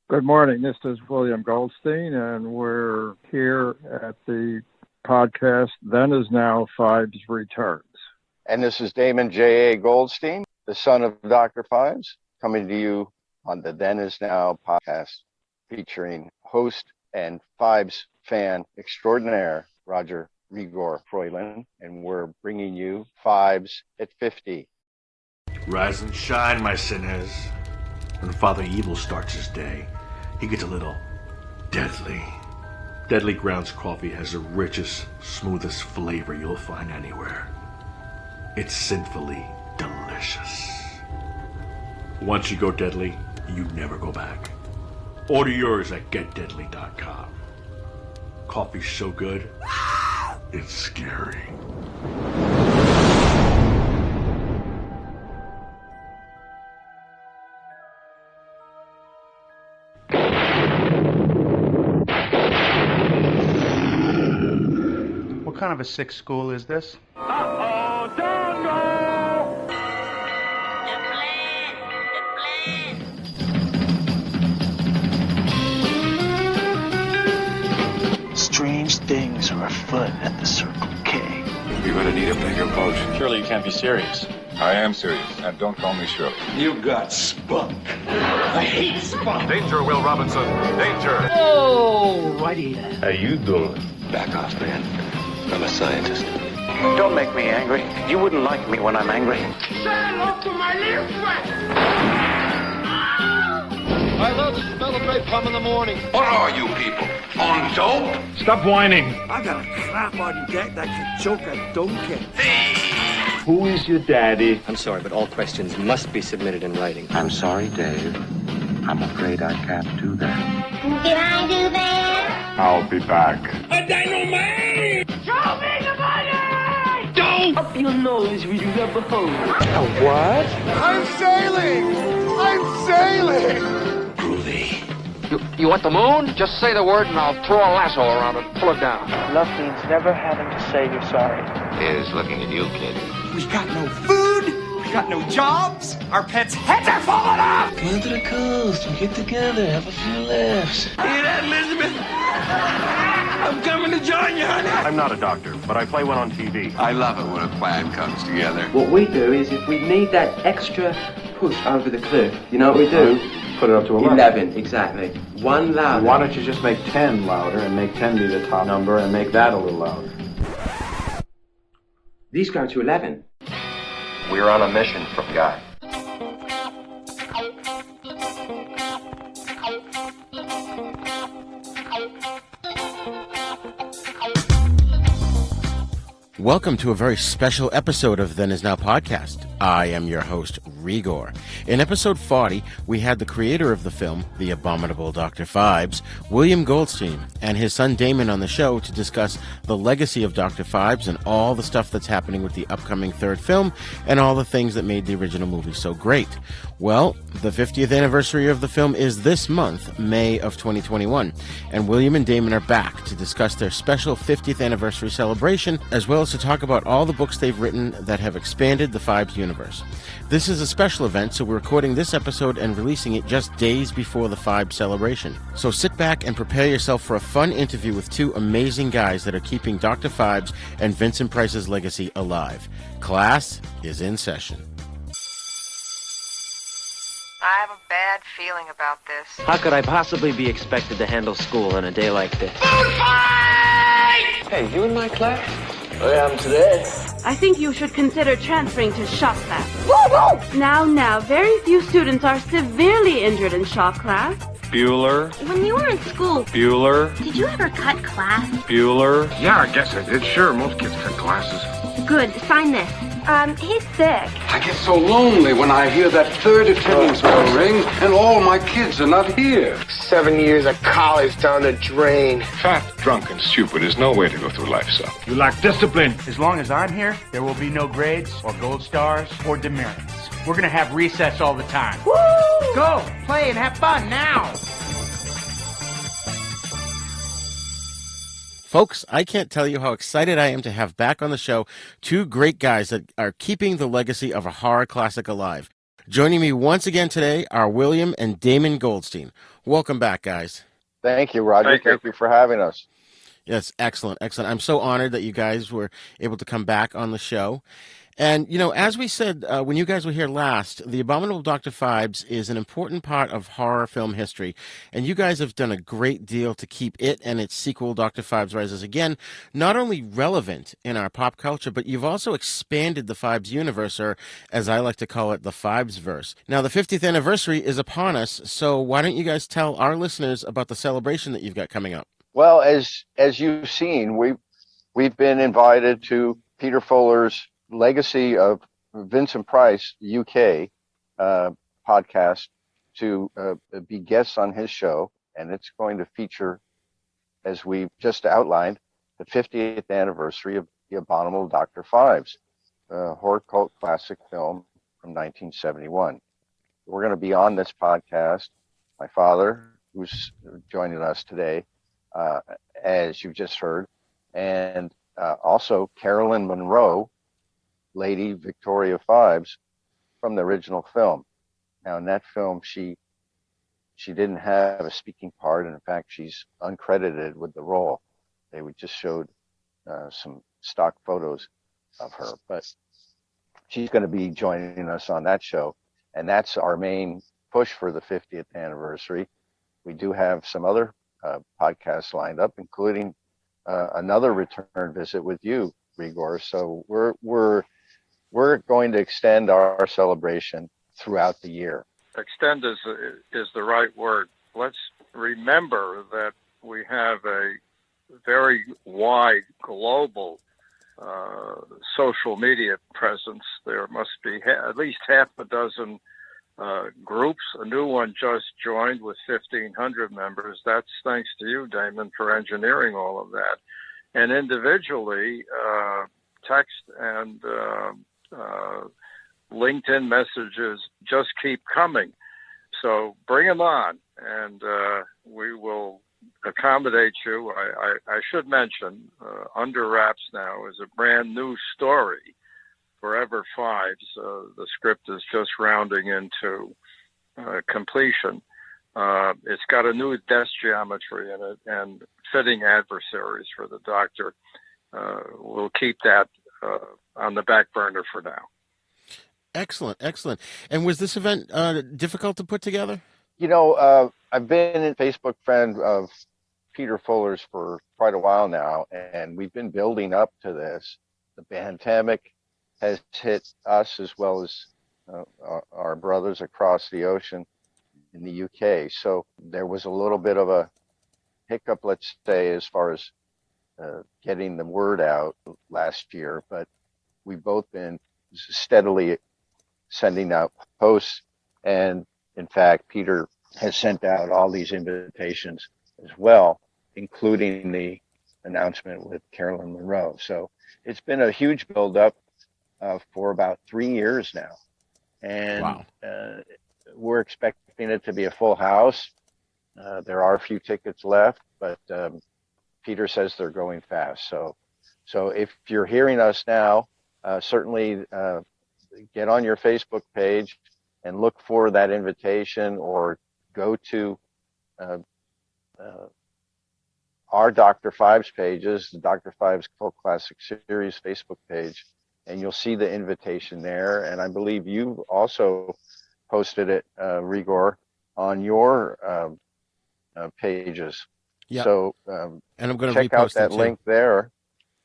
Good morning. This is William Goldstein, and we're here at the podcast Then Is Now Phibes Returns. And this is Damon J.A. Goldstein, the son of Dr. Phibes, coming to you on the Then Is Now podcast, featuring host and Phibes fan extraordinaire, Roger Re-Gor Froylan, and we're bringing you Phibes at 50. Rise and shine, my sinners. When Father Evil starts his day, he gets a little deadly. Deadly Grounds coffee has the richest, smoothest flavor you'll find anywhere. It's sinfully delicious. Once you go deadly, you never go back. Order yours at getdeadly.com. Coffee's so good, it's scary. What kind of a sick school is this? Uh-oh, don't go! The plan. Strange things are afoot at the Circle K. You're gonna need a bigger boat. Surely you can't be serious. I am serious, and don't call me Shirley. You got spunk. I hate spunk. Danger, Will Robinson. Danger. Oh, righty then. How you doing? Back off, man. I'm a scientist. Don't make me angry. You wouldn't like me when I'm angry. Say hello to my little friend. I love the smell of napalm in the morning. What are you people? On dope? Stop whining. I got a crap on deck that can choke a donkey. Who is your daddy? I'm sorry, but all questions must be submitted in writing. I'm sorry, Dave. I'm afraid I can't do that. Can I do that? I'll be back. A dynamite! Show me the money! Don't! Up your nose with your rubber hose. A what? I'm sailing! I'm sailing! You want the moon? Just say the word and I'll throw a lasso around it and pull it down. Love means never having to say you're sorry. Here's looking at you, kid. We got no food, we got no jobs, our pets' heads are falling off! Come to the coast, we get together, have a few laughs. Hear that, Elizabeth? I'm coming to join you, honey! I'm not a doctor, but I play one on TV. I love it when a plan comes together. What we do is if we need that extra push over the cliff, you know what we do? Put it up to 11, exactly. One louder. Why don't you just make 10 louder and make 10 be the top number and make that a little louder? These go to 11. We're on a mission from God. Welcome to a very special episode of Then Is Now podcast. I am your host, Re-Gor. In episode 40, we had the creator of the film, The Abominable Dr Phibes, William Goldstein, and his son Damon on the show to discuss the legacy of Dr. Phibes and all the stuff that's happening with the upcoming third film and all the things that made the original movie so great. Well, the 50th anniversary of the film is this month, May of 2021, and William and Damon are back to discuss their special 50th anniversary celebration, as well as to talk about all the books they've written that have expanded the Phibes universe. This is a special event, so we're recording this episode and releasing it just days before the Phibes celebration. So sit back and prepare yourself for a fun interview with two amazing guys that are keeping Dr. Phibes and Vincent Price's legacy alive. Class is in session. I have a bad feeling about this. How could I possibly be expected to handle school on a day like this? Food fight! Hey, you in my class? I am today. I think you should consider transferring to shop class. Now, very few students are severely injured in shop class. Bueller. When you were in school, Bueller. did you ever cut class? Bueller. Yeah, I guess I did. Sure, most kids cut classes. Good, sign this. He's sick. I get so lonely when I hear that third attendance bell ring and all my kids are not here. 7 years of college down the drain. Fat, drunk, and stupid is no way to go through life, son. You lack discipline. As long as I'm here, there will be no grades or gold stars or demerits. We're gonna have recess all the time. Woo! Go, play, and have fun now! Folks, I can't tell you how excited I am to have back on the show two great guys that are keeping the legacy of a horror classic alive. Joining me once again today are William and Damon Goldstein. Welcome back, guys. Thank you, Roger. Thank you for having us. Yes, excellent, excellent. I'm so honored that you guys were able to come back on the show. And, you know, as we said when you guys were here last, The Abominable Dr. Phibes is an important part of horror film history. And you guys have done a great deal to keep it and its sequel, Dr. Phibes Rises Again, not only relevant in our pop culture, but you've also expanded the Phibes universe, or as I like to call it, the Phibesverse. Now, the 50th anniversary is upon us, so why don't you guys tell our listeners about the celebration that you've got coming up? Well, as you've seen, we've been invited to Peter Fuller's Legacy of Vincent Price UK podcast to be guests on his show, and it's going to feature, as we've just outlined, the 50th anniversary of The Abominable Dr. Phibes, a horror cult classic film from 1971. We're going to be on this podcast. My father, who's joining us today, as you've just heard, and also Carolyn Monroe, Lady Victoria Phibes, from the original film. Now, in that film, she didn't have a speaking part, and in fact, she's uncredited with the role. They just showed some stock photos of her, but she's going to be joining us on that show, and that's our main push for the 50th anniversary. We do have some other podcasts lined up, including another return visit with you, Re-Gor. So we're going to extend our celebration throughout the year. Extend is the right word. Let's remember that we have a very wide global social media presence. There must be at least half a dozen groups. A new one just joined with 1,500 members. That's thanks to you, Damon, for engineering all of that. And individually, text and LinkedIn messages just keep coming. So bring them on, and we will accommodate you. I should mention, Under Wraps now is a brand new story, Forever Phibes. The script is just rounding into completion. It's got a new desk geometry in it and fitting adversaries for the Doctor. We'll keep that on the back burner for now. Excellent, excellent. And was this event difficult to put together? You know, I've been a Facebook friend of Peter Fuller's for quite a while now, and we've been building up to this. The pandemic has hit us as well as our brothers across the ocean in the UK. So there was a little bit of a hiccup, let's say, as far as getting the word out last year, but we've both been steadily sending out posts, and in fact, Peter has sent out all these invitations as well, including the announcement with Carolyn Monroe. So it's been a huge buildup for about 3 years now, and wow. We're expecting it to be a full house. There are a few tickets left, but Peter says they're going fast. So if you're hearing us now, certainly get on your Facebook page and look for that invitation, or go to our Dr. Phibes pages, the Dr. Phibes Cult Classic Series Facebook page, and you'll see the invitation there. And I believe you've also posted it, Re-Gor, on your pages. Yeah. So and I'm going to check out that link there.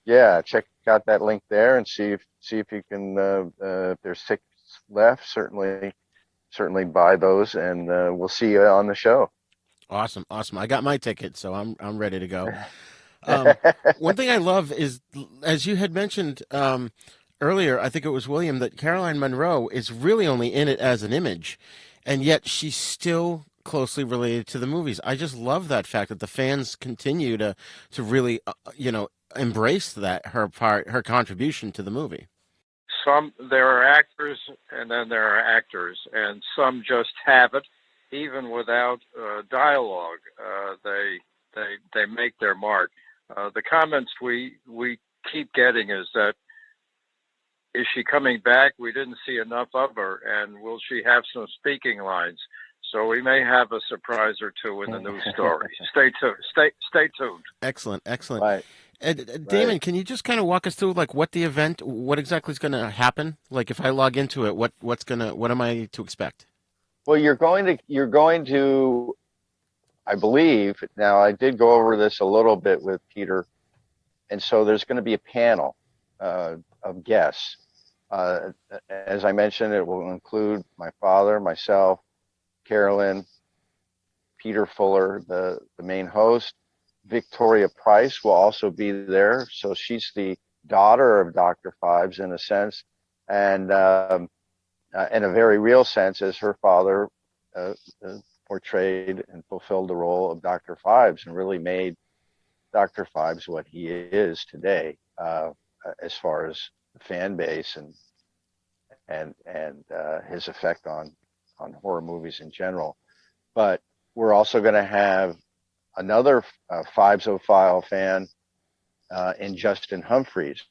Yeah, check out that link there and see if you can. If there's tickets left, certainly buy those, and we'll see you on the show. Awesome. I got my ticket, so I'm ready to go. One thing I love is, as you had mentioned earlier, I think it was William, that Caroline Monroe is really only in it as an image, and yet she's still closely related to the movies. I just love that fact that the fans continue to really, embrace that her contribution to the movie. There are actors, and then there are actors, and some just have it, even without dialogue. They make their mark. The comments we keep getting is that Is she coming back? We didn't see enough of her. And will she have some speaking lines? So we may have a surprise or two in the new story. Stay tuned. Stay tuned. Excellent. Right. Damon, Right. can you just kind of walk us through like what the event, what exactly is going to happen? Like if I log into it, what am I to expect? Well, you're going to, I believe, now I did go over this a little bit with Peter, and so there's going to be a panel of guests. As I mentioned, it will include my father, myself, Carolyn, Peter Fuller, the main host. Victoria Price will also be there. So she's the daughter of Dr. Phibes in a sense, and in a very real sense, as her father portrayed and fulfilled the role of Dr. Phibes and really made Dr. Phibes what he is today, as far as the fan base and his effect on horror movies in general. But we're also going to have another Phibes-ophile fan in Justin Humphreys.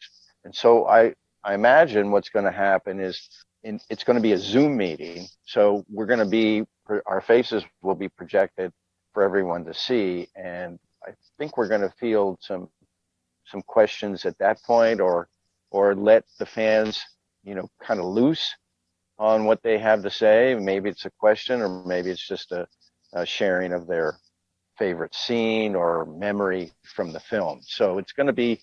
And so I imagine what's going to happen is it's going to be a Zoom meeting. So our faces will be projected for everyone to see. And I think we're going to field some questions at that point, or let the fans, kind of loose on what they have to say. Maybe it's a question, or maybe it's just a sharing of their favorite scene or memory from the film. So it's going to be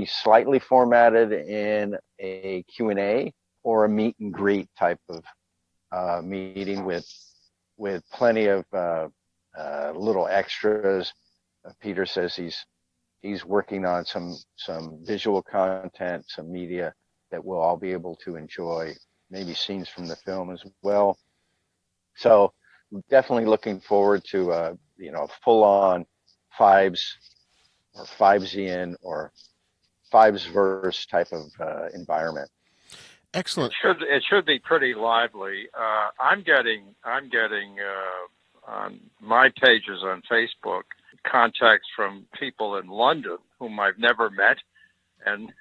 slightly formatted in a Q&A or a meet and greet type of meeting with plenty of little extras. Peter says he's working on some visual content, some media that we'll all be able to enjoy, maybe scenes from the film as well. So definitely looking forward to full-on Phibes or Phibesian or Phibesverse type of environment. Excellent. It should be pretty lively. I'm getting on my pages on Facebook contacts from people in London whom I've never met and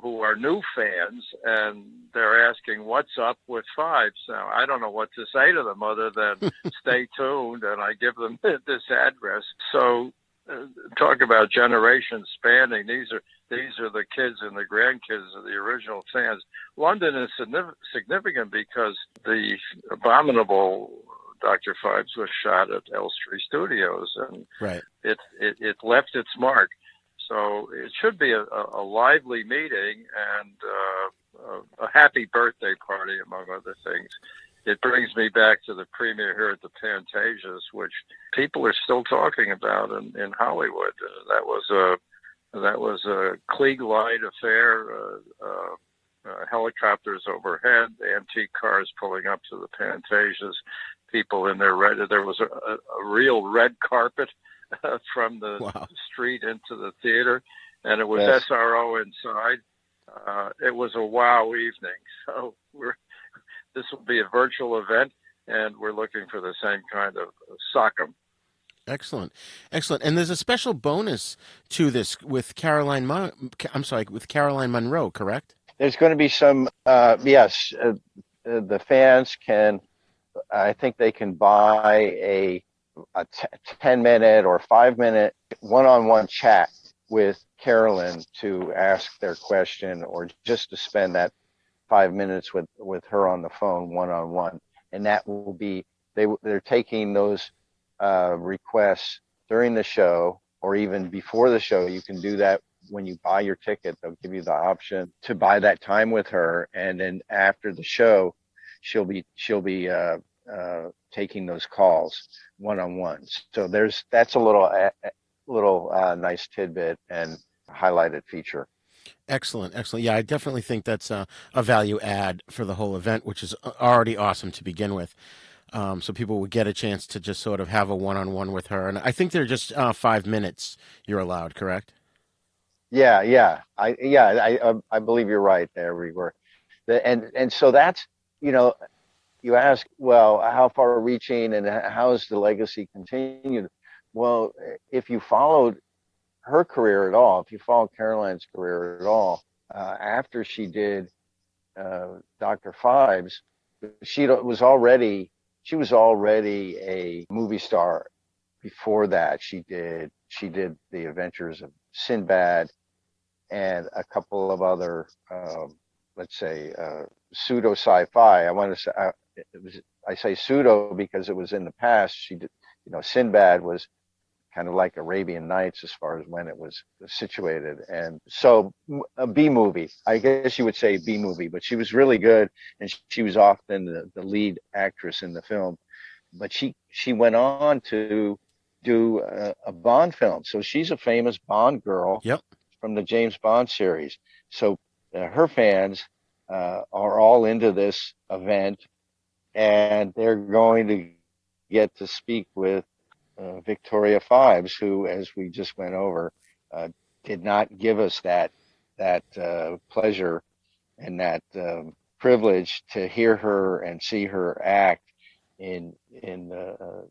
who are new fans, and they're asking what's up with Phibes. Now, I don't know what to say to them other than stay tuned, and I give them this address. So talk about generations spanning. These are the kids and the grandkids of the original fans. London is significant because the Abominable Dr. Phibes was shot at Elstree Studios, and right. It left its mark. So it should be a lively meeting and a happy birthday party, among other things. It brings me back to the premiere here at the Pantages, which people are still talking about in Hollywood. That was a Klieg light affair. Helicopters overhead, antique cars pulling up to the Pantages, people in their red. There was a real red carpet from the street into the theater, and it was SRO inside. It was a wow evening. So this will be a virtual event, and we're looking for the same kind of sockum. Excellent. And there's a special bonus to this with Caroline Munro, correct? There's going to be some, yes, the fans can, I think they can buy a 10-minute or 5-minute one-on-one chat with Carolyn to ask their question, or just to spend that 5 minutes with her on the phone one-on-one. And that will be, they're taking those requests during the show or even before the show. You can do that when you buy your ticket. They'll give you the option to buy that time with her, and then after the show, she'll be taking those calls one-on-one. So that's a little nice tidbit and highlighted feature. Excellent. Yeah, I definitely think that's a value add for the whole event, which is already awesome to begin with. So people would get a chance to just sort of have a one-on-one with her. And I think they're just 5 minutes you're allowed, correct? Yeah. I believe you're right there, Re-Gor. And so that's, you ask, well, how far reaching and how is the legacy continued? Well, if you followed her career at all, if you followed Caroline's career at all, after she did Dr. Phibes, she was already a movie star. Before that, she did The Adventures of Sinbad and a couple of other, let's say, pseudo sci-fi. I say pseudo because it was in the past. She did, Sinbad was kind of like Arabian Nights as far as when it was situated. And so a B movie, I guess you would say B movie, but she was really good, and she was often the lead actress in the film. But she went on to do a Bond film. So she's a famous Bond girl. Yep. From the James Bond series. So her fans are all into this event, and they're going to get to speak with Victoria Phibes, who, as we just went over, did not give us that pleasure and that privilege to hear her and see her act in the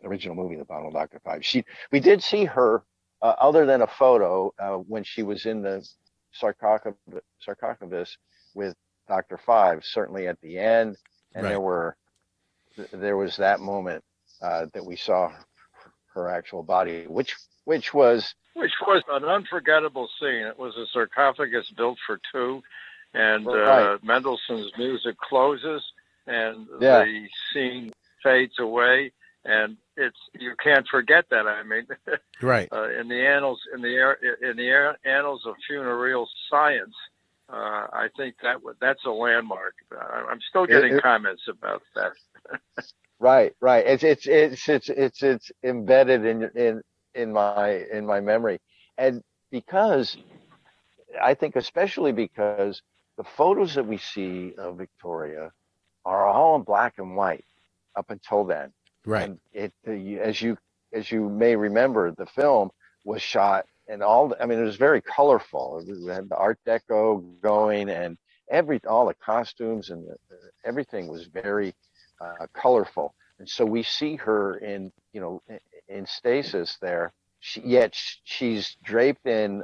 original movie, The Abominable Dr. Phibes. We did see her, other than a photo, when she was in the sarcophagus with Dr. Phibes, certainly at the end, and right. there was that moment that we saw her actual body, which was an unforgettable scene. It was a sarcophagus built for two, and Mendelssohn's music closes, and the scene fades away, and you can't forget that. I mean, right. In the annals of funereal science, I think that's a landmark. I'm still getting comments about that. Right. It's embedded in my memory, and because I think, especially because the photos that we see of Victoria are all in black and white up until then. Right. And as you may remember, the film was shot and it was very colorful. We had the Art Deco going, and all the costumes and everything was very colorful. And so we see her in stasis there. Yet she's draped in,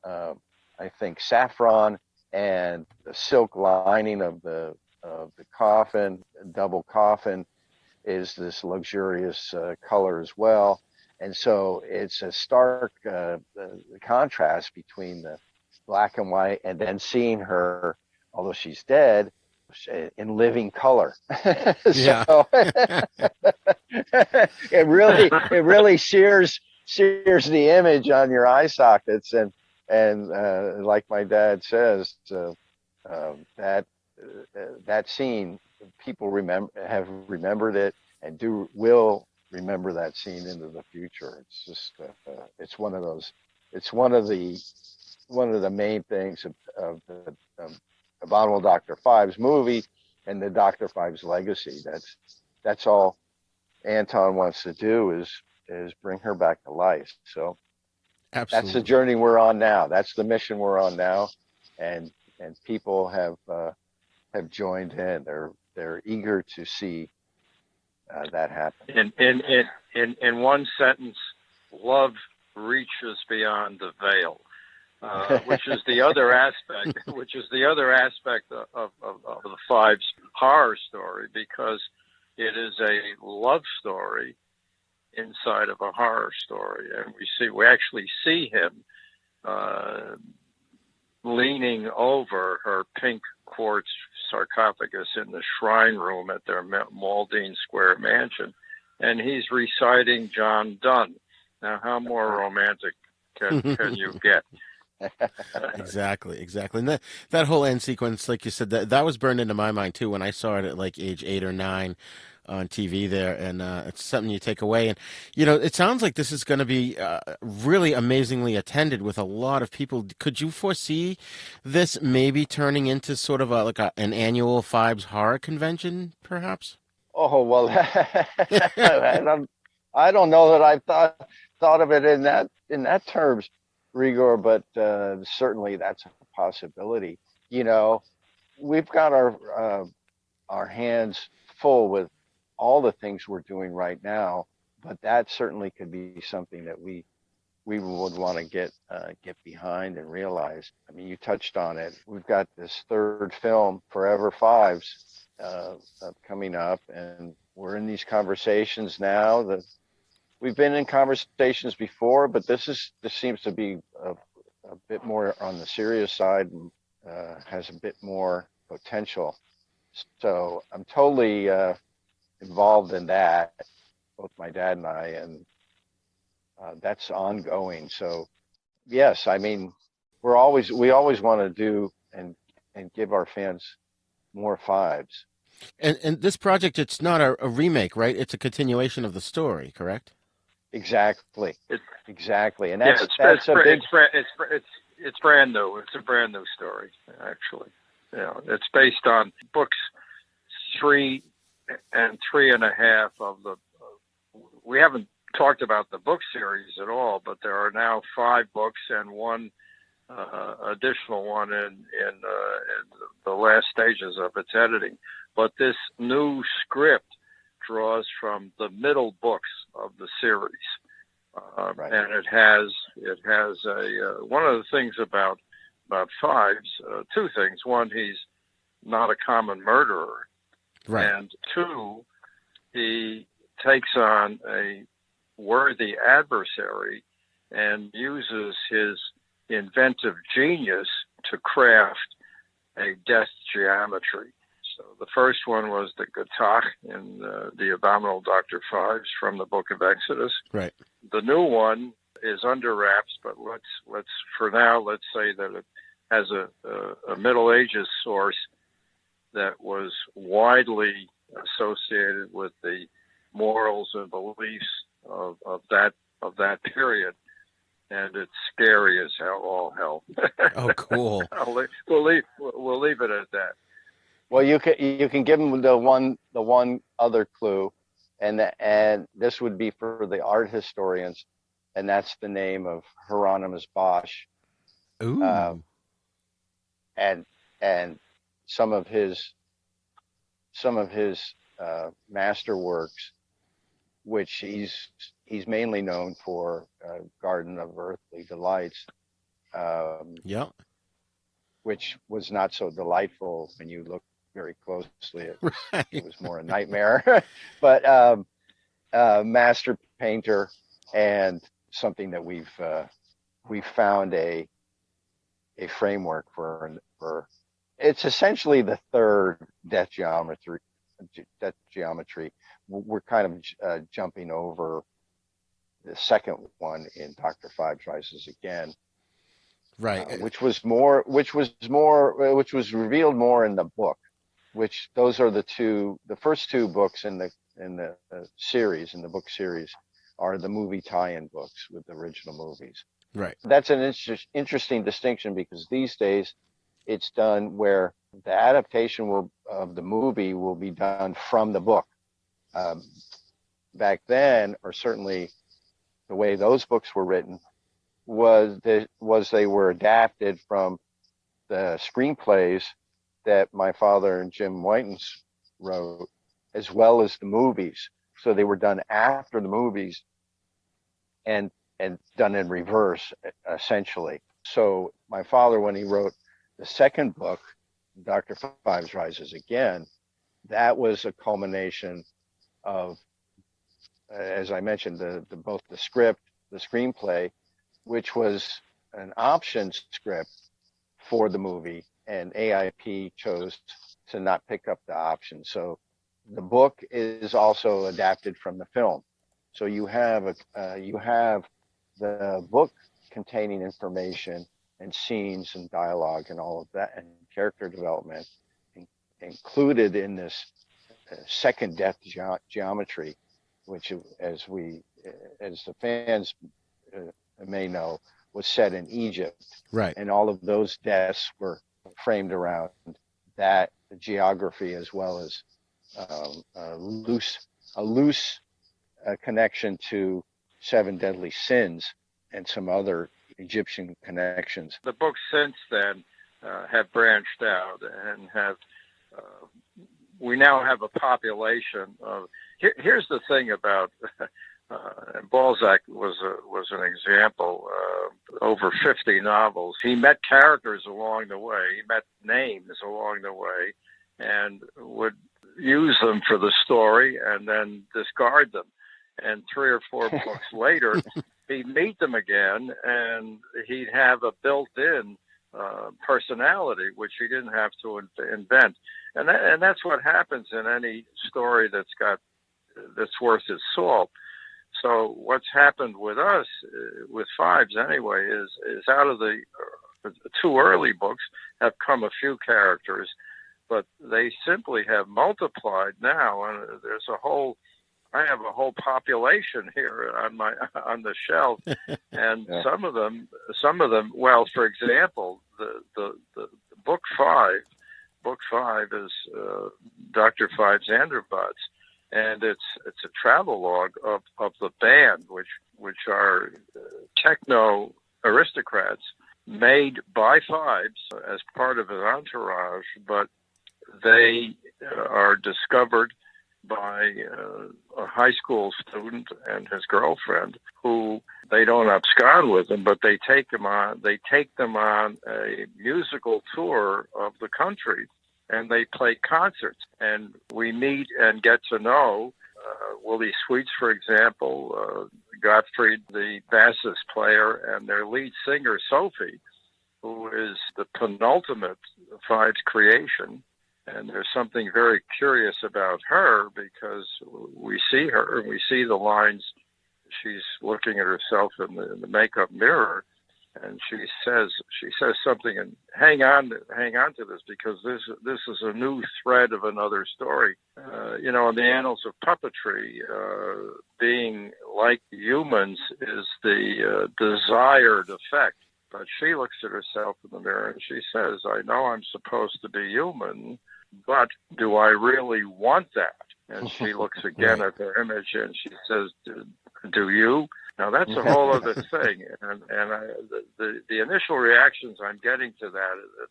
I think, saffron, and the silk lining of the coffin, double coffin, is this luxurious color as well. And so it's a stark contrast between the black and white, and then seeing her, although she's dead, in living color. Yeah. So it really sears the image on your eye sockets, and like my dad says, that scene, people have remembered it, and will remember that scene into the future. It's just it's one of those. It's one of the main things of the Abominable Dr. Phibes movie and the Dr. Phibes legacy. That's all Anton wants to do is bring her back to life. So absolutely, that's the journey we're on now. That's the mission we're on now, and people have joined in. They're eager to see that happen. In one sentence, love reaches beyond the veil. Which is the other aspect. Which is the other aspect of the Phibes horror story, because it is a love story inside of a horror story, and we actually see him leaning over her pink quartz sarcophagus in the shrine room at their Maldine Square mansion, and he's reciting John Donne. Now, how more romantic can you get? Exactly. And that whole end sequence, like you said, that was burned into my mind too when I saw it at like age 8 or 9 on TV there, and it's something you take away. And it sounds like this is going to be really amazingly attended with a lot of people. Could you foresee this maybe turning into sort of an annual Phibes horror convention, perhaps? Oh well, I don't know that I thought of it in that terms, Re-Gor, but certainly that's a possibility. We've got our hands full with all the things we're doing right now, but that certainly could be something that we we would want to get behind and realize. I mean, you touched on it. We've got this third film, Forever Phibes, coming up, and we're in these conversations now. That we've been in conversations before, but this seems to be a bit more on the serious side, and has a bit more potential. So I'm totally involved in that, both my dad and I, and that's ongoing. So yes, I mean, we always want to do and give our fans more Phibes. And this project, it's not a remake, right? It's a continuation of the story, correct? Exactly. Exactly. And it's brand new. It's a brand new story, actually. It's based on books 3 and 3.5 of the. We haven't talked about the book series at all, but there are now 5 books and one additional one in the last stages of its editing. But this new script draws from the middle books of the series, right. And it has a one of the things about Phibes, 2 things. One, he's not a common murderer, right. And 2, he takes on a worthy adversary and uses his inventive genius to craft a death geometry. So the first one was the Gatach in the Abominable Dr Phibes from the Book of Exodus. Right. The new one is under wraps, but let's for now let's say that it has a Middle Ages source that was widely associated with the morals and beliefs of that period, and it's scary as hell, all hell. Oh, cool. We'll leave it at that. Well, you can give them the one other clue, and this would be for the art historians, and that's the name of Hieronymus Bosch. Ooh. And some of his masterworks, which he's mainly known for, Garden of Earthly Delights. Yeah. Which was not so delightful when you look very closely. Right. It was more a nightmare. But master painter, and something that we've found a framework for. It's essentially the third death geometry. We're kind of jumping over the second one in Dr. Phibes Rises Again, right? Which was revealed more in the book. Which those are the first 2 books in the series, in the book series, are the movie tie-in books with the original movies. Right. That's an interesting distinction, because these days it's done where the adaptation of the movie will be done from the book. Back then, or certainly the way those books were written, was they were adapted from the screenplays that my father and Jim Whitens wrote, as well as the movies. So they were done after the movies and done in reverse, essentially. So my father, when he wrote the second book, Dr. Phibes Rises Again, that was a culmination of, as I mentioned, both the script, the screenplay, which was an option script for the movie, and AIP chose to not pick up the option. So the book is also adapted from the film. So you have the book containing information and scenes and dialogue and all of that, and character development included in this second death geometry, which, as the fans may know, was set in Egypt. Right. And all of those deaths were framed around that geography, as well as a loose connection to 7 deadly sins and some other Egyptian connections. The books since then have branched out and have. We now have a population of. Here's the thing about Balzac was an example. 50 novels. He met characters along the way. He met names along the way and would use them for the story and then discard them. And 3 or 4 books later, he'd meet them again, and he'd have a built-in personality, which he didn't have to invent. And that's what happens in any story that's worth its salt. So what's happened with us, with Phibes anyway, is out of the 2 early books have come a few characters, but they simply have multiplied now, and I have a whole population here on the shelf, and Yeah. some of them. Well, for example, the book 5 is Dr. Phibes Anniversary, and it's a travelogue of the band, which are techno aristocrats made by Phibes as part of an entourage, but they are discovered by a high school student and his girlfriend, who they don't abscond with them, but they take them on a musical tour of the country, and they play concerts, and we meet and get to know Willie Sweets, for example, Gottfried, the bassist player, and their lead singer, Sophie, who is the penultimate Phibes creation. And there's something very curious about her, because we see her and we see the lines. She's looking at herself in the makeup mirror, and she says something. And hang on to this, because this is a new thread of another story. In the annals of puppetry, being like humans is the desired effect. But she looks at herself in the mirror and she says, "I know I'm supposed to be human, but do I really want that?" And she looks again at her image and she says, "Do you?" Now that's a whole other thing. And the initial reactions I'm getting to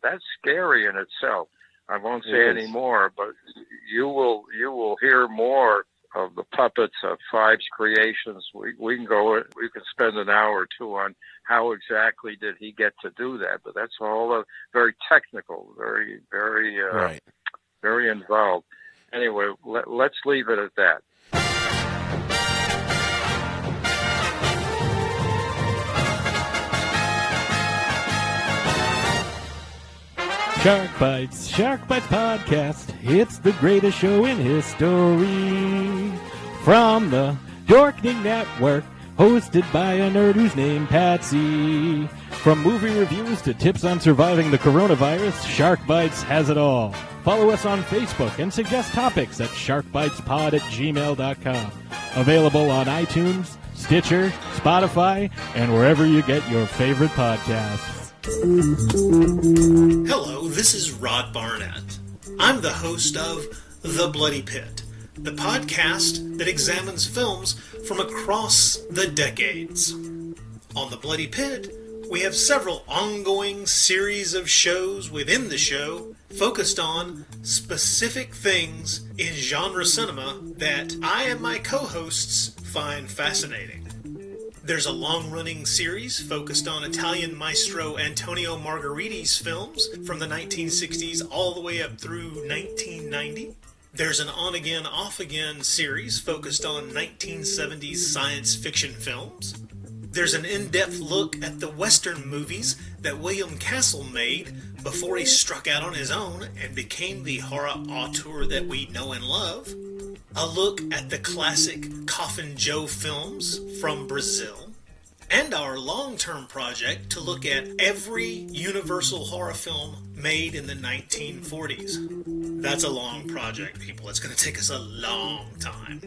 that's scary in itself. I won't say any more, but you will hear more of the puppets of Phibes creations. We can spend an hour or two on how exactly did he get to do that, but that's all very technical, very, very, right. Very involved. Anyway, let's leave it at that. Shark Bites Podcast. It's the greatest show in history. From the Dorkening Network, hosted by a nerd who's named Patsy. From movie reviews to tips on surviving the coronavirus, Shark Bites has it all. Follow us on Facebook and suggest topics at sharkbitespod@gmail.com. Available on iTunes, Stitcher, Spotify, and wherever you get your favorite podcasts. Hello, this is Rod Barnett. I'm the host of The Bloody Pit, the podcast that examines films from across the decades. On The Bloody Pit, we have several ongoing series of shows within the show focused on specific things in genre cinema that I and my co-hosts find fascinating. There's a long-running series focused on Italian maestro Antonio Margheriti's films from the 1960s all the way up through 1990. There's an on-again, off-again series focused on 1970s science fiction films. There's an in-depth look at the Western movies that William Castle made before he struck out on his own and became the horror auteur that we know and love. A look at the classic Coffin Joe films from Brazil. And our long-term project to look at every Universal horror film made in the 1940s. That's a long project, people. It's going to take us a long time.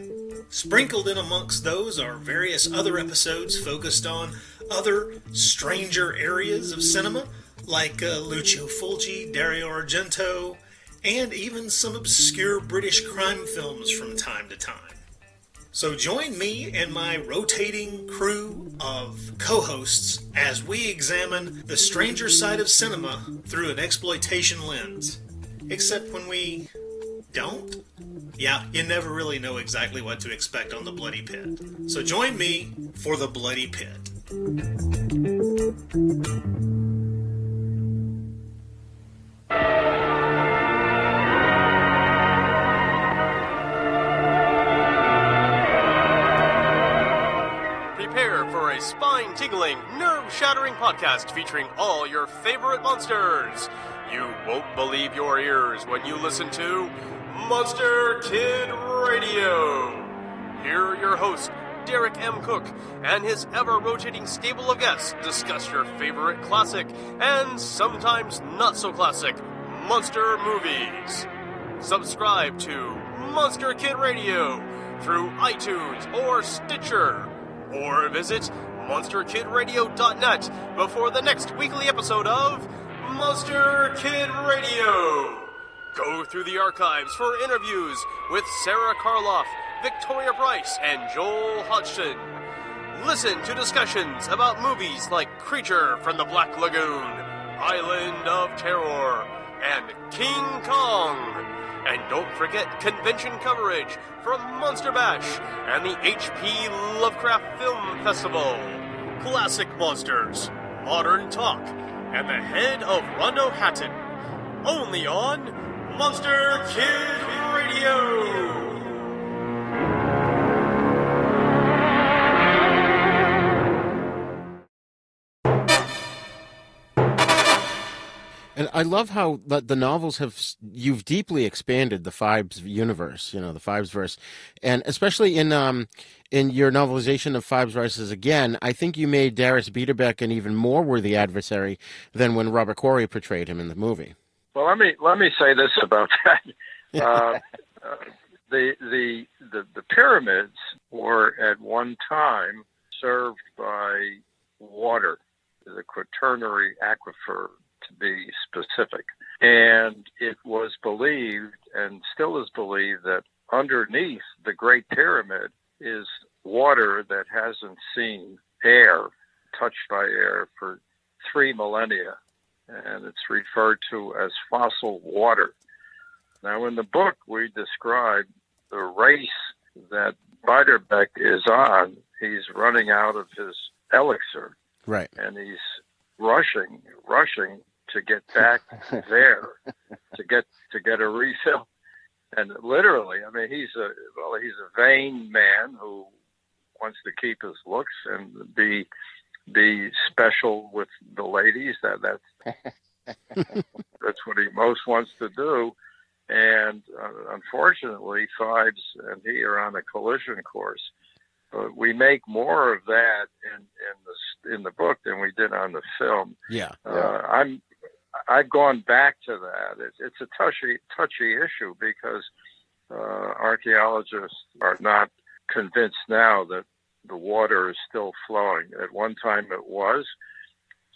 Sprinkled in amongst those are various other episodes focused on other stranger areas of cinema, like Lucio Fulci, Dario Argento, and even some obscure British crime films from time to time. So join me and my rotating crew of co-hosts as we examine the stranger side of cinema through an exploitation lens. Except when we don't. Yeah, you never really know exactly what to expect on The Bloody Pit. So join me for The Bloody Pit. Prepare for a spine-tingling, nerve-shattering podcast featuring all your favorite monsters. You won't believe your ears when you listen to Monster Kid Radio. Here are your hosts, Derek M. Cook, and his ever-rotating stable of guests discuss your favorite classic and sometimes not-so-classic monster movies. Subscribe to Monster Kid Radio through iTunes or Stitcher, or visit monsterkidradio.net before the next weekly episode of Monster Kid Radio. Go through the archives for interviews with Sarah Karloff, Victoria Price, and Joel Hodgson. Listen to discussions about movies like Creature from the Black Lagoon, Island of Terror, and King Kong. And don't forget convention coverage from Monster Bash and the H.P. Lovecraft Film Festival. Classic monsters, modern talk, and the head of Rondo Hatton. Only on Monster Kid Radio. And I love how the novels you've deeply expanded the Phibes universe, the Phibesverse, and especially in your novelization of Phibesverse again, I think you made Darius Biederbeck an even more worthy adversary than when Robert Corey portrayed him in the movie. Well, let me say this about that. The pyramids were at one time served by water, the Quaternary Aquifer, to be specific. And it was believed, and still is believed, that underneath the Great Pyramid is water that hasn't seen air, touched by air, for 3 millennia. And it's referred to as fossil water. Now, in the book, we describe the race that Biederbeck is on. He's running out of his elixir. Right. And he's rushing to get back there, to get a refill. And literally, I mean, he's a vain man who wants to keep his looks and be special with the ladies. That's what he most wants to do. And unfortunately, Phibes and he are on a collision course. But we make more of that in the book than we did on the film. Yeah. I've gone back to that. It's a touchy issue because archaeologists are not convinced now that the water is still flowing. At one time it was.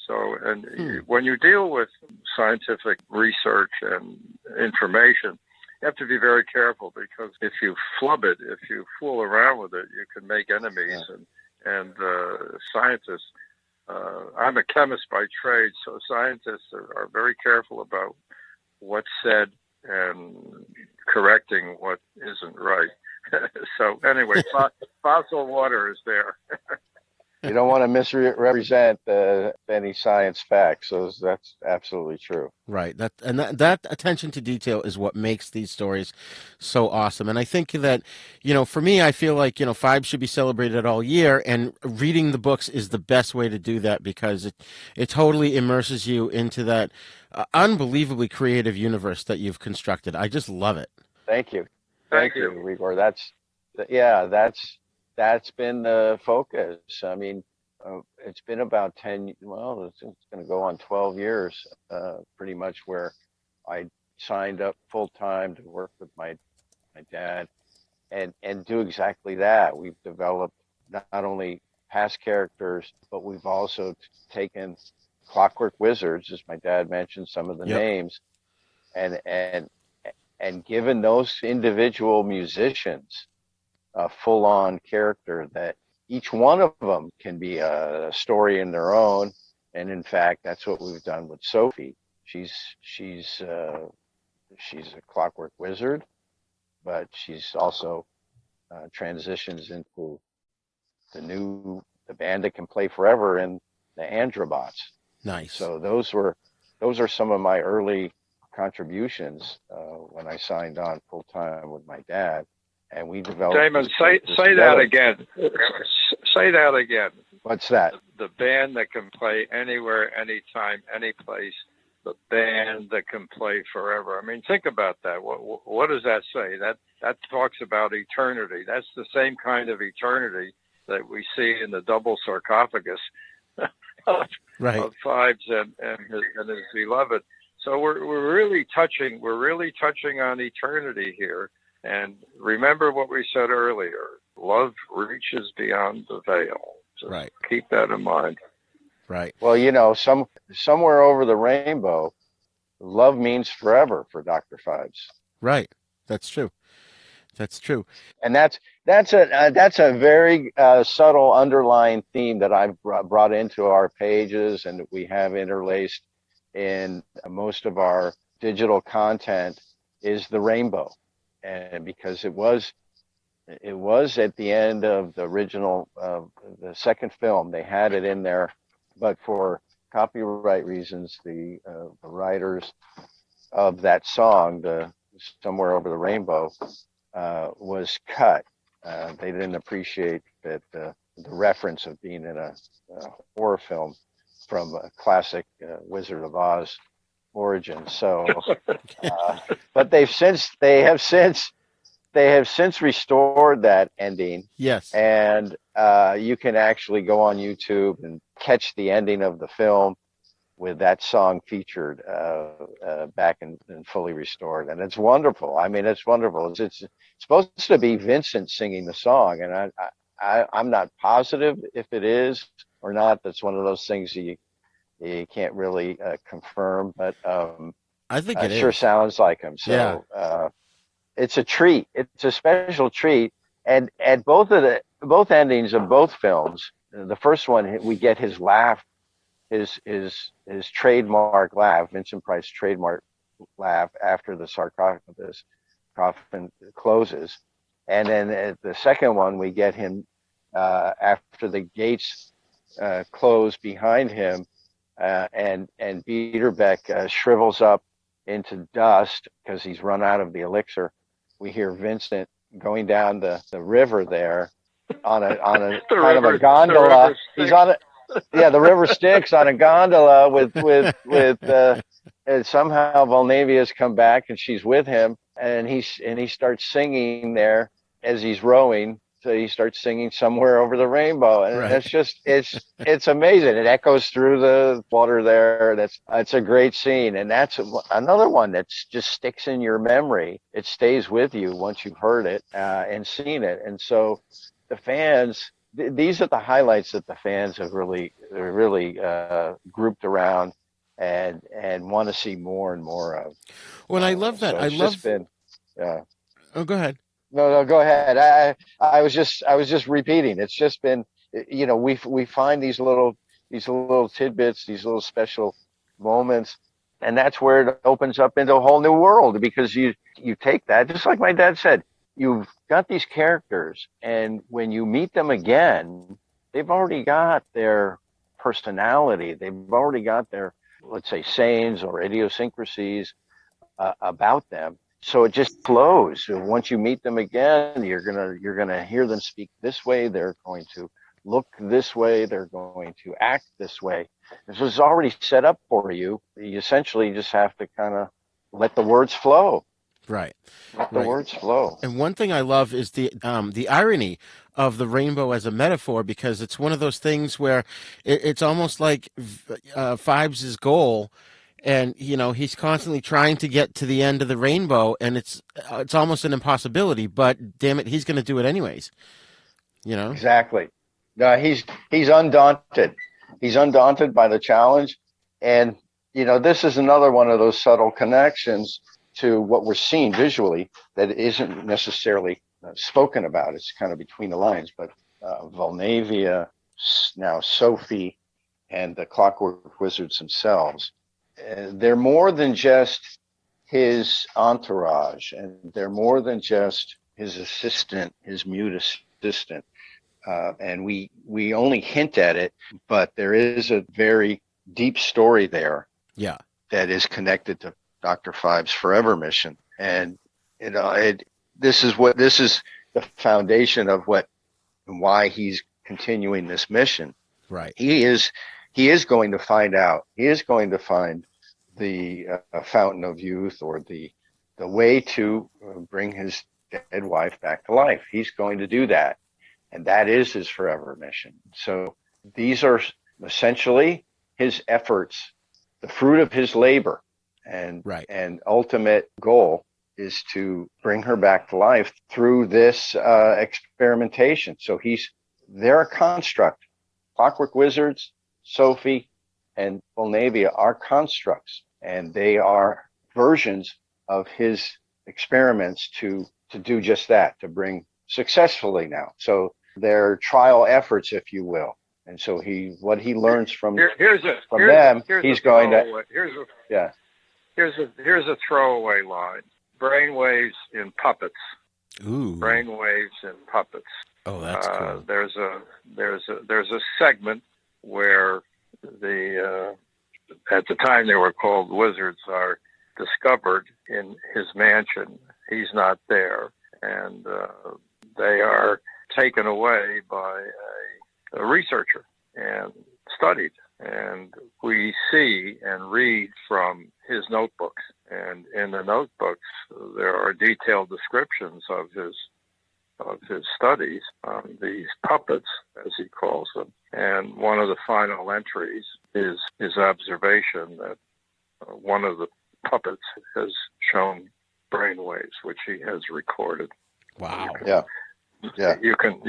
So, and when you deal with scientific research and information, you have to be very careful, because if you flub it, if you fool around with it, you can make enemies. And scientists, I'm a chemist by trade, so scientists are very careful about what's said and correcting what isn't right. So anyway, fossil water is there. You don't want to misrepresent any science facts, so that's absolutely true. Right. That attention to detail is what makes these stories so awesome. And I think that, for me, I feel like, Phibes should be celebrated all year, and reading the books is the best way to do that, because it totally immerses you into that unbelievably creative universe that you've constructed. I just love it. Thank you. Thank you, Re-Gor. That's been the focus. I mean, it's been about 10, well, it's going to go on 12 years, pretty much, where I signed up full time to work with my dad and do exactly that. We've developed not only past characters, but we've also taken Clockwork Wizards, as my dad mentioned some of the names, and given those individual musicians a full-on character that each one of them can be a story in their own. And in fact, that's what we've done with Sophie. She's a Clockwork Wizard, but she's also transitions into the band that can play forever, and the Androbots. Nice. So those are some of my early contributions when I signed on full time with my dad, and we developed. Damon, say that again. Say that again. What's that? The band that can play anywhere, anytime, any place. The band that can play forever. I mean, think about that. What does that say? That talks about eternity. That's the same kind of eternity that we see in the double sarcophagus of Phibes and his beloved. So we're really touching on eternity here. And remember what we said earlier: love reaches beyond the veil. Just keep that in mind. Right. Well, you know, somewhere over the rainbow, love means forever for Dr. Phibes. Right. That's true. That's true. And that's a very subtle underlying theme that I've brought into our pages, and we have interlaced in most of our digital content, is the rainbow. And because it was at the end of the original, the second film, they had it in there, but for copyright reasons, the writers of that song, the Somewhere Over the Rainbow, was cut. They didn't appreciate that the reference of being in a horror film from a classic Wizard of Oz origin. So, but they have since restored that ending. Yes. And you can actually go on YouTube and catch the ending of the film with that song featured back and fully restored. And it's wonderful. I mean, it's wonderful. It's supposed to be Vincent singing the song. And I'm not positive if it is or not. That's one of those things you can't really confirm, but I think it sure is. Sounds like him. So it's a treat. It's a special treat. And at both endings of both films, the first one, we get his laugh, his trademark laugh, Vincent Price trademark laugh after the sarcophagus coffin closes. And then at the second one, we get him after the gates close behind him, and Bieterbeck shrivels up into dust because he's run out of the elixir. We hear Vincent going down the river there on a kind of a gondola. He's on it. Yeah, the river Styx on a gondola with and somehow Volnavia's come back and she's with him, and he starts singing there as he's rowing. So he starts singing Somewhere Over the Rainbow, and it's amazing. It echoes through the water there. It's a great scene, and that's another one that just sticks in your memory. It stays with you once you've heard it and seen it. And so the fans, these are the highlights that the fans have really grouped around and want to see more and more of. Well, I love that. I love. Oh, go ahead. No, go ahead. I was just repeating. It's just been, you know, we find these little tidbits, these little special moments, and that's where it opens up into a whole new world, because you take that, just like my dad said, you've got these characters, and when you meet them again, they've already got their personality. They've already got their, let's say, sayings or idiosyncrasies about them. So it just flows. Once you meet them again, you're gonna hear them speak this way. They're going to look this way. They're going to act this way. This is already set up for you. You essentially just have to kind of let the words flow. Right. Let the words flow. And one thing I love is the irony of the rainbow as a metaphor, because it's one of those things where it's almost like Phibes' goal. And, you know, he's constantly trying to get to the end of the rainbow, and it's almost an impossibility, but damn it, he's going to do it anyways. You know? Exactly. No, he's undaunted. He's undaunted by the challenge. And, you know, this is another one of those subtle connections to what we're seeing visually that isn't necessarily spoken about. It's kind of between the lines, but Volnavia, now Sophie, and the Clockwork Wizards themselves, they're more than just his entourage, and they're more than just his assistant, his mute assistant. and we only hint at it, but there is a very deep story there. Yeah, that is connected to Dr. Phibes' Forever mission, and this is the foundation of what and why he's continuing this mission. Right. He is going to find out. He is going to find the fountain of youth, or the way to bring his dead wife back to life. He's going to do that, and that is his forever mission. So these are essentially his efforts, the fruit of his labor, and ultimate goal is to bring her back to life through this experimentation. So they're a construct. Clockwork Wizards, Sophie, and Volnavia are constructs, and they are versions of his experiments to do just that, to bring successfully now. So they're trial efforts, if you will. And so what he learns from them, he's going to. Here's a throwaway line. Brainwaves in puppets. Ooh. Brainwaves in puppets. Oh, that's cool. There's a segment where at the time they were called wizards, are discovered in his mansion. He's not there, and they are taken away by a researcher and studied. And we see and read from his notebooks. And in the notebooks, there are detailed descriptions of his studies on these puppets, as he calls them. And one of the final entries is his observation that one of the puppets has shown brainwaves, which he has recorded. Wow. You can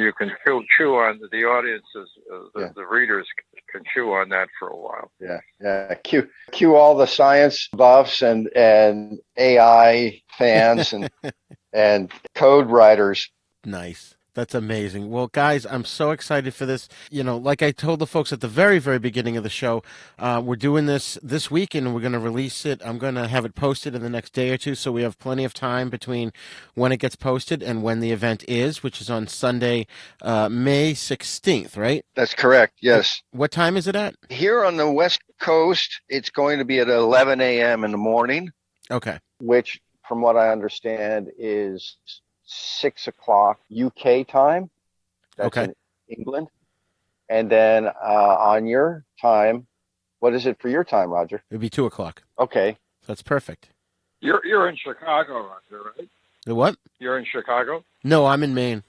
chew on the audiences, the readers can chew on that for a while. Yeah. Cue all the science buffs and AI fans and code writers. Nice. That's amazing. Well, guys, I'm so excited for this. Like I told the folks at the very, very beginning of the show, we're doing this week, and we're going to release it. I'm going to have it posted in the next day or two, so we have plenty of time between when it gets posted and when the event is, which is on Sunday, May 16th, right? That's correct, yes. What time is it at? Here on the West Coast, it's going to be at 11 a.m. in the morning. Okay. Which, from what I understand, is 6 o'clock UK time. That's in England. And then on your time, what is it for your time, Roger? It'd be 2 o'clock. Okay. That's perfect. You're in Chicago, Roger, right? The what? You're in Chicago? No, I'm in Maine.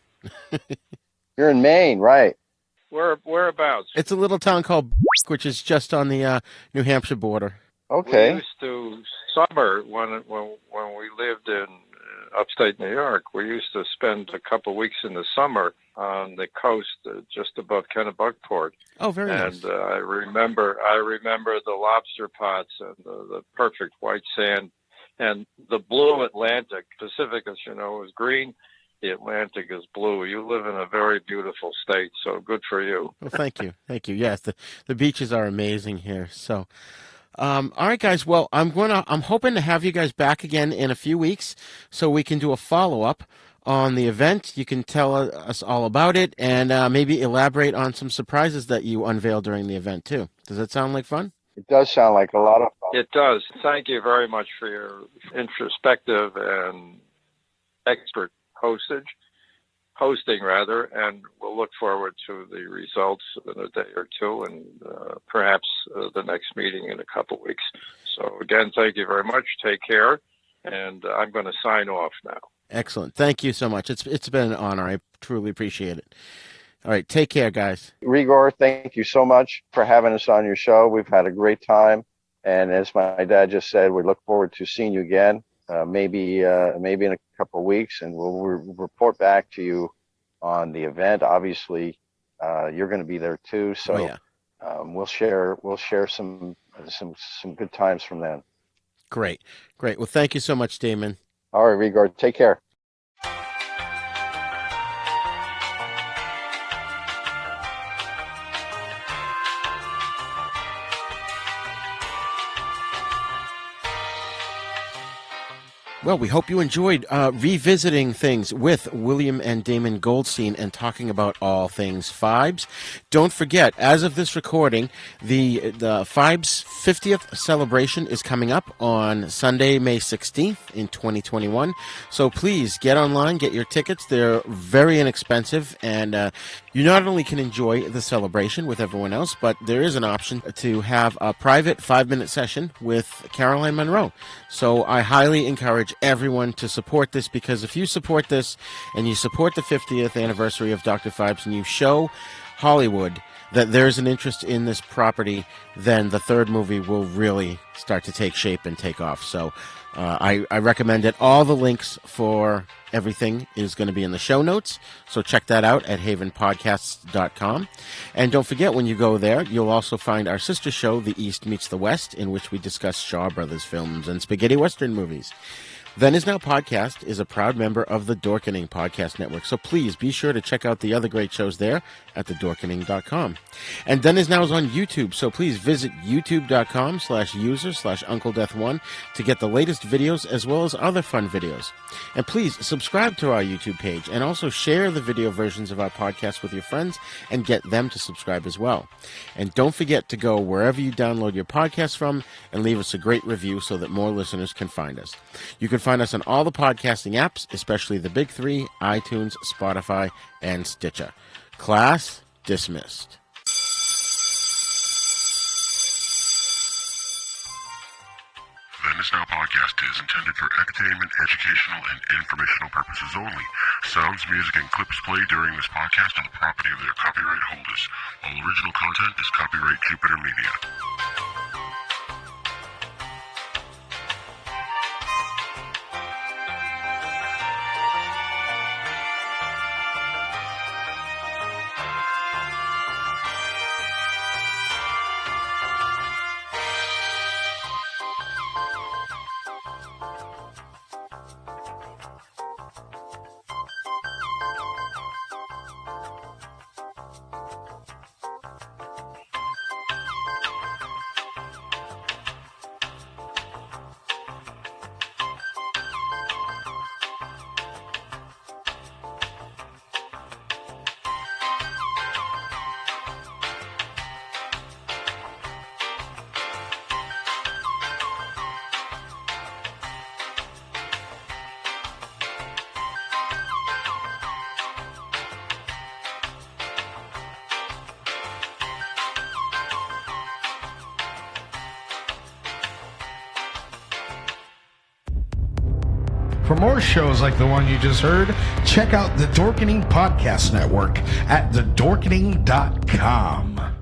You're in Maine, right? Whereabouts? It's a little town called which is just on the New Hampshire border. Okay. We used to summer when we lived in upstate New York. We used to spend a couple of weeks in the summer on the coast, just above Kennebunkport. Oh, very nice. And I remember the lobster pots and the perfect white sand and the blue Atlantic. Pacific, as you know, is green. The Atlantic is blue. You live in a very beautiful state, so good for you. Well, thank you. Thank you. Yes, the beaches are amazing here. So, all right, guys. Well, I'm hoping to have you guys back again in a few weeks so we can do a follow-up on the event. You can tell us all about it and maybe elaborate on some surprises that you unveiled during the event, too. Does that sound like fun? It does sound like a lot of fun. It does. Thank you very much for your introspective and expert hosting, and we'll look forward to the results in a day or two, and perhaps the next meeting in a couple weeks. So again, thank you very much. Take care, and I'm going to sign off now. Excellent. Thank you so much. It's been an honor. I truly appreciate it. All right, take care, guys. Re-Gor, thank you so much for having us on your show. We've had a great time, and as my dad just said, we look forward to seeing you again. Maybe in a couple of weeks, and we'll report back to you on the event. Obviously, you're going to be there too, so we'll share some good times from then. Great. Well, thank you so much, Damon. All right, Re-Gor, take care. Well, we hope you enjoyed revisiting things with William and Damon Goldstein and talking about all things Phibes. Don't forget, as of this recording, the Phibes 50th celebration is coming up on Sunday, May 16th in 2021. So please get online, get your tickets. They're very inexpensive, and you not only can enjoy the celebration with everyone else, but there is an option to have a private 5-minute session with Caroline Monroe. So I highly encourage everyone to support this, because if you support this and you support the 50th anniversary of Dr. Phibes and you show Hollywood that there's an interest in this property, then the third movie will really start to take shape and take off. So I recommend it. All the links for everything is going to be in the show notes, so check that out at havenpodcasts.com. And don't forget, when you go there, you'll also find our sister show, The East Meets the West, in which we discuss Shaw Brothers films and spaghetti western movies. Then Is Now Podcast is a proud member of the Dorkening Podcast Network, so please be sure to check out the other great shows there at thedorkening.com. And Then Is Now is on YouTube, so please visit youtube.com/user/UncleDeath1 to get the latest videos as well as other fun videos. And please subscribe to our YouTube page and also share the video versions of our podcast with your friends and get them to subscribe as well. And don't forget to go wherever you download your podcast from and leave us a great review so that more listeners can find us. You can find us on all the podcasting apps, especially the big three, iTunes, Spotify, and Stitcher. Class dismissed. Then Is Now Podcast is intended for entertainment, educational, and informational purposes only. Sounds, music, and clips played during this podcast are the property of their copyright holders. All original content is copyright Jupiter Media. For more shows like the one you just heard, check out the Dorkening Podcast Network at thedorkening.com.